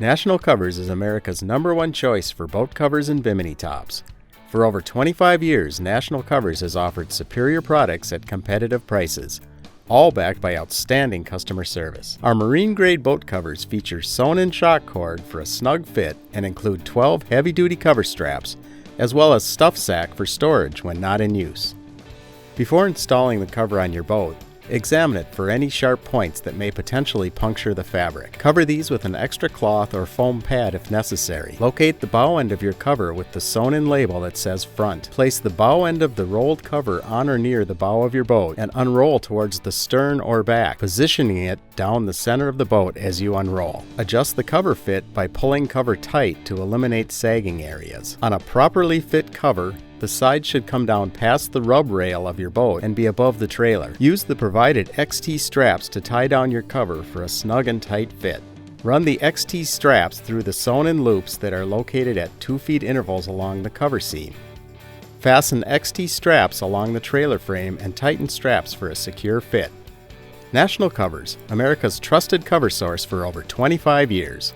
National Covers is America's #1 choice for boat covers and Bimini tops. For over 25 years, National Covers has offered superior products at competitive prices, all backed by outstanding customer service. Our marine-grade boat covers feature sewn-in shock cord for a snug fit and include 12 heavy-duty cover straps, as well as stuff sack for storage when not in use. Before installing the cover on your boat, examine it for any sharp points that may potentially puncture the fabric. Cover these with an extra cloth or foam pad if necessary. Locate the bow end of your cover with the sewn-in label that says front. Place the bow end of the rolled cover on or near the bow of your boat and unroll towards the stern or back, positioning it down the center of the boat as you unroll. Adjust the cover fit by pulling cover tight to eliminate sagging areas. On a properly fit cover, the side should come down past the rub rail of your boat and be above the trailer. Use the provided XT straps to tie down your cover for a snug and tight fit. Run the XT straps through the sewn-in loops that are located at 2 feet intervals along the cover seam. Fasten XT straps along the trailer frame and tighten straps for a secure fit. National Covers, America's trusted cover source for over 25 years.